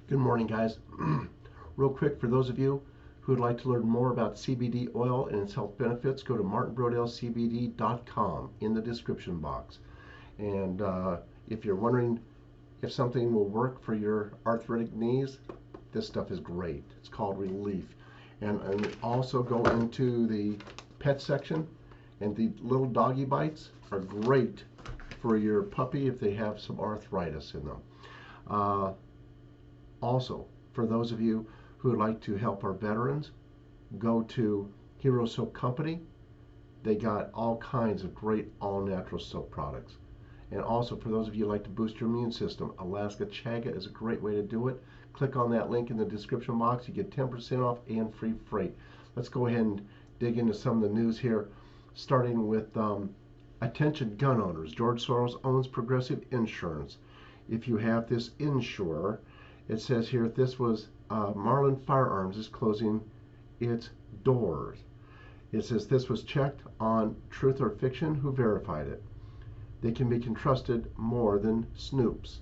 Good morning, guys. Real quick, for those of you who would like to learn more about CBD oil and its health benefits, go to martinbrodelcbd.com in the description box. And if you're wondering if something will work for your arthritic knees, this stuff is great. It's called Relief. And also go into the pet section, and the little doggy bites are great for your puppy if they have some arthritis in them. Also, for those of you who would like to help our veterans, go to Hero Soap Company. They got all kinds of great all-natural soap products. And also, for those of you who like to boost your immune system, Alaska Chaga is a great way to do it. Click on that link in the description box. You get 10% off and free freight. Let's go ahead and dig into some of the news here, starting with attention gun owners. George Soros owns Progressive Insurance. If you have this insurer, it says here this was Marlin Firearms is closing its doors. It says this was checked on Truth or Fiction, who verified it. They can be trusted more than Snopes.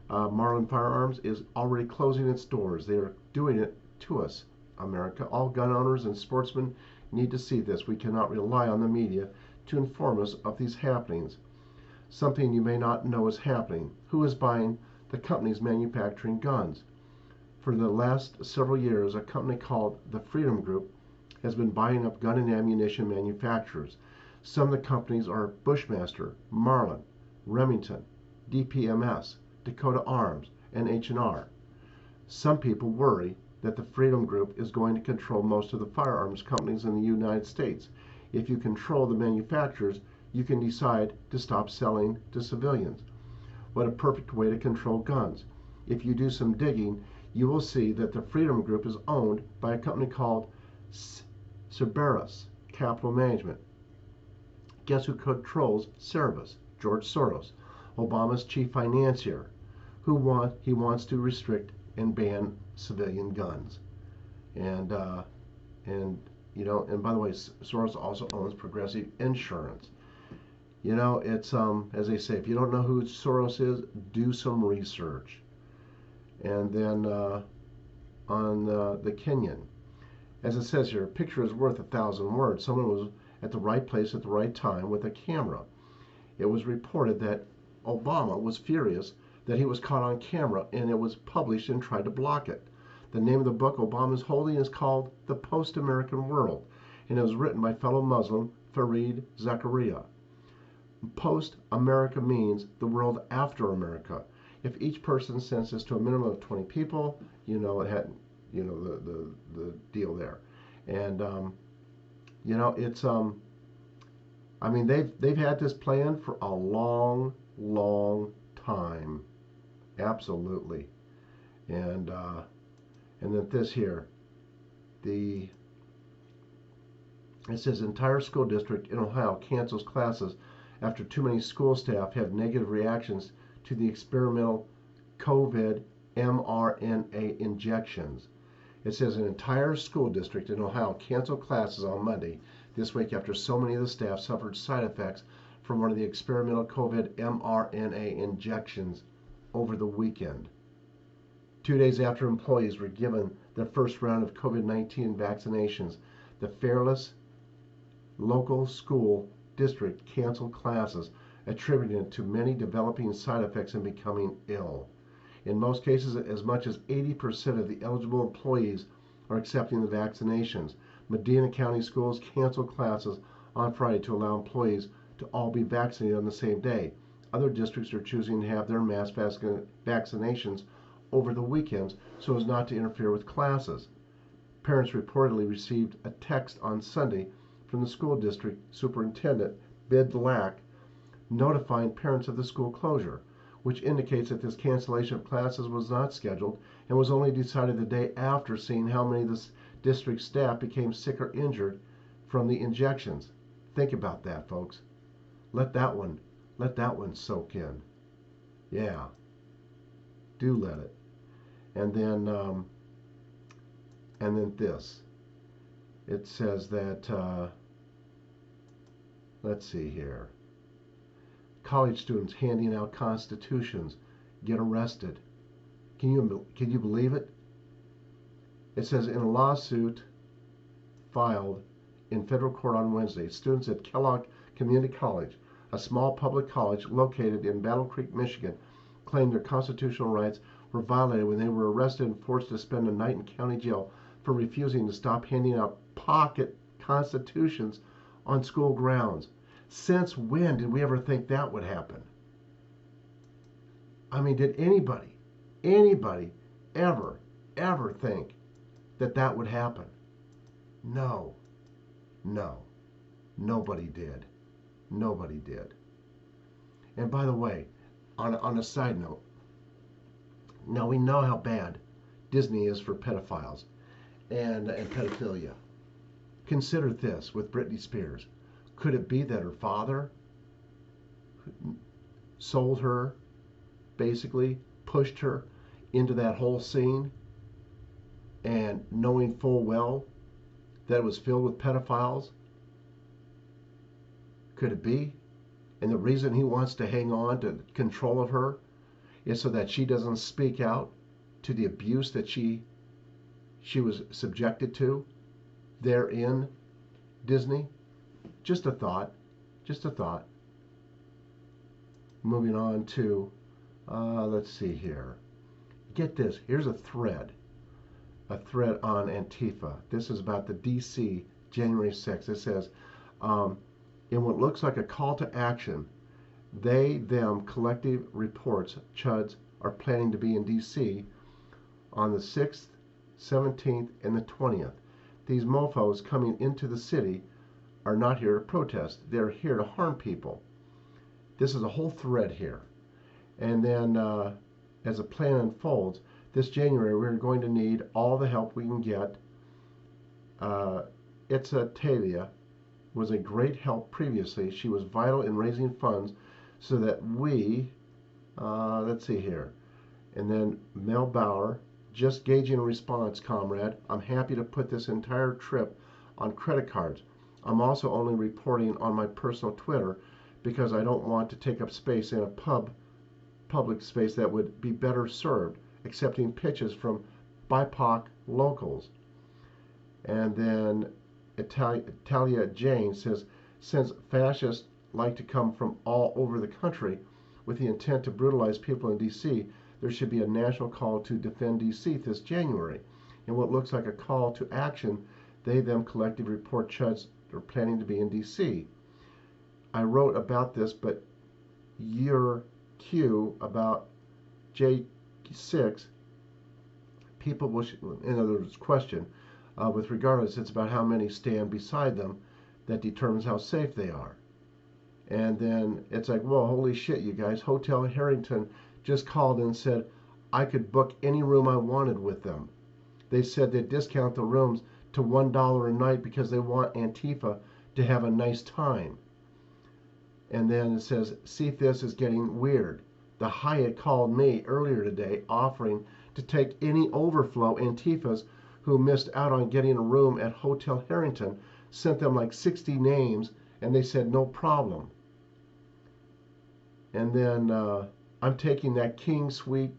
Marlin Firearms is already closing its doors. They are doing it to us, America. All gun owners and sportsmen need to see this. We cannot rely on the media to inform us of these happenings. Something you may not know is happening. Who is buying the companies manufacturing guns? For the last several years, a company called the Freedom Group has been buying up gun and ammunition manufacturers. Some of the companies are Bushmaster, Marlin, Remington, DPMS, Dakota Arms, and H&R. Some people worry that the Freedom Group is going to control most of the firearms companies in the United States. If you control the manufacturers, you can decide to stop selling to civilians. What a perfect way to control guns. If you do some digging, you will see that the Freedom Group is owned by a company called Cerberus Capital Management. Guess who controls Cerberus? George Soros, Obama's chief financier, he wants to restrict and ban civilian guns. And by the way, Soros also owns Progressive Insurance. It's as they say, if you don't know who Soros is, do some research. And then on the Kenyan, as it says here, a picture is worth 1,000 words. Someone was at the right place at the right time with a camera. It was reported that Obama was furious that he was caught on camera, and it was published and tried to block it. The name of the book Obama is holding is called The Post-American World, and it was written by fellow Muslim Fareed Zakaria. Post-America means the world after America. If each person census to a minimum of 20 people, it had, the deal there. And it's they've had this plan for a long, long time. Absolutely. And then this here, it says entire school district in Ohio cancels classes after too many school staff have negative reactions to the experimental COVID mRNA injections. It says an entire school district in Ohio canceled classes on Monday this week after so many of the staff suffered side effects from one of the experimental COVID mRNA injections over the weekend. 2 days after employees were given their first round of COVID-19 vaccinations, the Fairless local school district canceled classes, attributing it to many developing side effects and becoming ill. In most cases, as much as 80% of the eligible employees are accepting the vaccinations. Medina County schools canceled classes on Friday to allow employees to all be vaccinated on the same day. Other districts are choosing to have their mass vaccinations over the weekends so as not to interfere with classes. Parents reportedly received a text on Sunday from the school district superintendent, Bid Lack, notifying parents of the school closure, which indicates that this cancellation of classes was not scheduled and was only decided the day after seeing how many of the district staff became sick or injured from the injections. Think about that, folks. Let that one soak in. Yeah, do let it. And then this. It says that let's see here. College students handing out constitutions get arrested. Can you believe it? It says in a lawsuit filed in federal court on Wednesday, students at Kellogg Community College, a small public college located in Battle Creek, Michigan, claimed their constitutional rights were violated when they were arrested and forced to spend a night in county jail for refusing to stop handing out pocket constitutions on school grounds. Since when did we ever think that would happen? I mean, did anybody ever think that that would happen? No, nobody did. Nobody did. And by the way, on a side note, now we know how bad Disney is for pedophiles and pedophilia. Consider this with Britney Spears. Could it be that her father sold her, basically pushed her into that whole scene, and knowing full well that it was filled with pedophiles? Could it be? And the reason he wants to hang on to control of her is so that she doesn't speak out to the abuse that she was subjected to there in Disney. Just a thought. Just a thought. Moving on to, let's see here. Get this. Here's a thread on Antifa. This is about the DC January 6th. It says, in what looks like a call to action, them collective reports, CHUDs, are planning to be in DC on the 6th, 17th, and the 20th. These mofos coming into the city are not here to protest. They're here to harm people. This is a whole thread here. And then as the plan unfolds, this January we're going to need all the help we can get. Talia was a great help previously. She was vital in raising funds so that we, let's see here, and then Mel Bauer, just gauging a response, comrade. I'm happy to put this entire trip on credit cards. I'm also only reporting on my personal Twitter because I don't want to take up space in a public space that would be better served accepting pitches from BIPOC locals. And then Talia Jane says, since fascists like to come from all over the country with the intent to brutalize people in D.C., there should be a national call to defend D.C. this January. In what looks like a call to action, them collective report CHUDs are planning to be in D.C. I wrote about this, but your cue about J6, people will, in other words, question, with regardless, it's about how many stand beside them that determines how safe they are. And then it's like, whoa, holy shit, you guys. Hotel Harrington just called and said I could book any room I wanted with them. They said they'd discount the rooms to $1 a night because they want Antifa to have a nice time. And then it says, see, this is getting weird. The Hyatt called me earlier today offering to take any overflow Antifas who missed out on getting a room at Hotel Harrington, sent them like 60 names, and they said no problem. And then I'm taking that King Suite,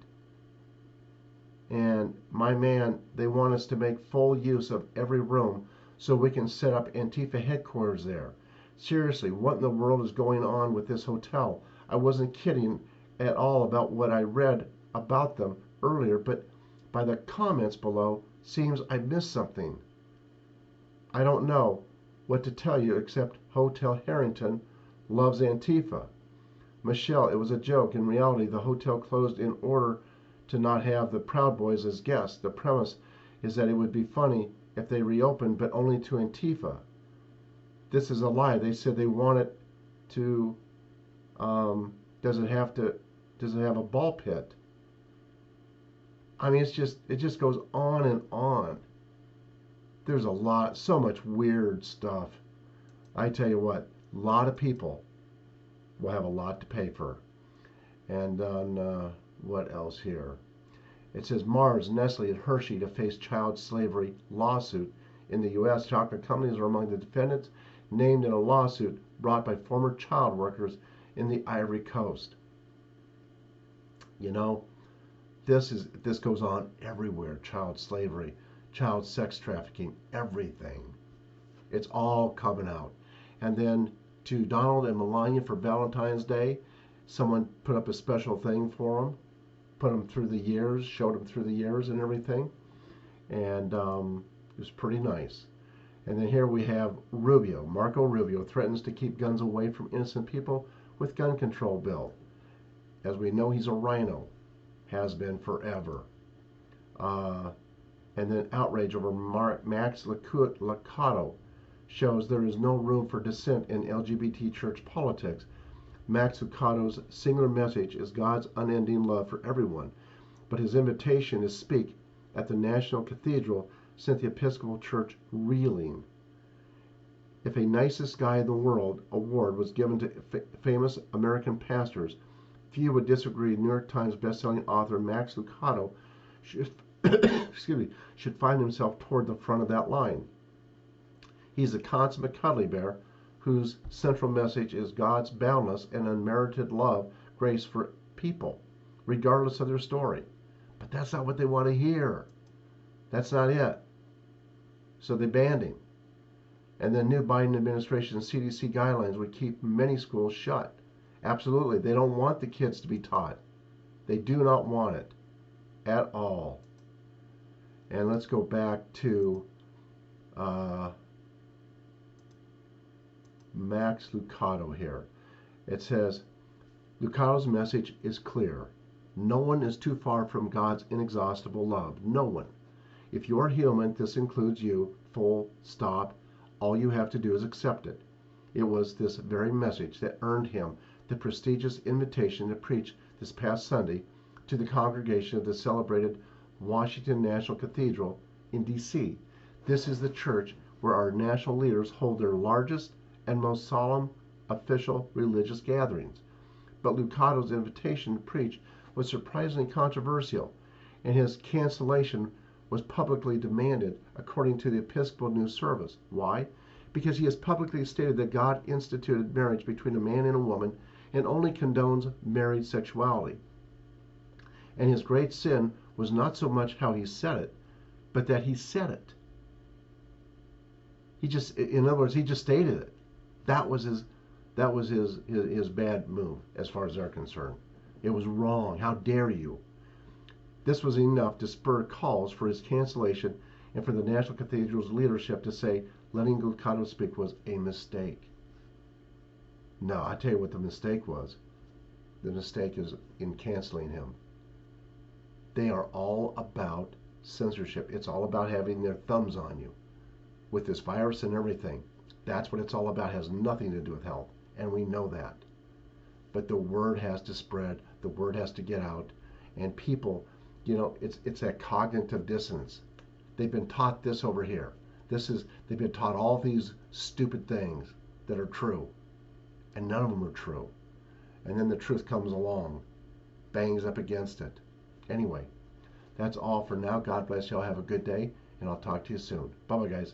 and my man, they want us to make full use of every room so we can set up Antifa headquarters there. Seriously, what in the world is going on with this hotel? I wasn't kidding at all about what I read about them earlier, but by the comments below, seems I missed something. I don't know what to tell you except Hotel Harrington loves Antifa. Michelle, it was a joke. In reality, the hotel closed in order to not have the Proud Boys as guests. The premise is that it would be funny if they reopened, but only to Antifa. This is a lie. They said they want it to, does it have a ball pit? I mean, it just goes on and on. There's so much weird stuff. I tell you what, a lot of people will have a lot to pay for. And on what else here? It says Mars, Nestle, and Hershey to face child slavery lawsuit in the U.S. Chocolate companies are among the defendants named in a lawsuit brought by former child workers in the Ivory Coast. You know, this goes on everywhere. Child slavery, child sex trafficking, everything. It's all coming out. And then to Donald and Melania for Valentine's Day, someone put up a special thing for them, put them through the years, showed them through the years and everything, and it was pretty nice. And then here we have Rubio. Marco Rubio threatens to keep guns away from innocent people with gun control bill. As we know, he's a rhino, has been forever. And then outrage over Max Lucado shows there is no room for dissent in LGBT church politics. Max Lucado's singular message is God's unending love for everyone, but his invitation is speak at the National Cathedral sent the Episcopal Church reeling. If a nicest guy in the world award was given to famous American pastors, few would disagree. New York Times bestselling author Max Lucado should, should find himself toward the front of that line. He's a consummate cuddly bear whose central message is God's boundless and unmerited love, grace for people, regardless of their story. But that's not what they want to hear. That's not it. So they banned him. And the new Biden administration CDC guidelines would keep many schools shut. Absolutely. They don't want the kids to be taught. They do not want it at all. And let's go back to Max Lucado here. It says, Lucado's message is clear. No one is too far from God's inexhaustible love. No one. If you are human, this includes you, full stop. All you have to do is accept it. It was this very message that earned him the prestigious invitation to preach this past Sunday to the congregation of the celebrated Washington National Cathedral in D.C. This is the church where our national leaders hold their largest and most solemn official religious gatherings. But Lucado's invitation to preach was surprisingly controversial, and his cancellation was publicly demanded according to the Episcopal News Service. Why? Because he has publicly stated that God instituted marriage between a man and a woman and only condones married sexuality. And his great sin was not so much how he said it, but that he said it. In other words, he just stated it. That was his bad move as far as they're concerned. It was wrong. How dare you? This was enough to spur calls for his cancellation and for the National Cathedral's leadership to say letting Lucado speak was a mistake. No, I tell you what the mistake was. The mistake is in canceling him. They are all about censorship. It's all about having their thumbs on you with this virus and everything. That's what it's all about. It has nothing to do with health, and we know that. But the word has to spread. The word has to get out, and people, it's that cognitive dissonance. They've been taught this over here. They've been taught all these stupid things that are true, and none of them are true. And then the truth comes along, bangs up against it. Anyway, that's all for now. God bless you all. Have a good day, and I'll talk to you soon. Bye-bye, guys.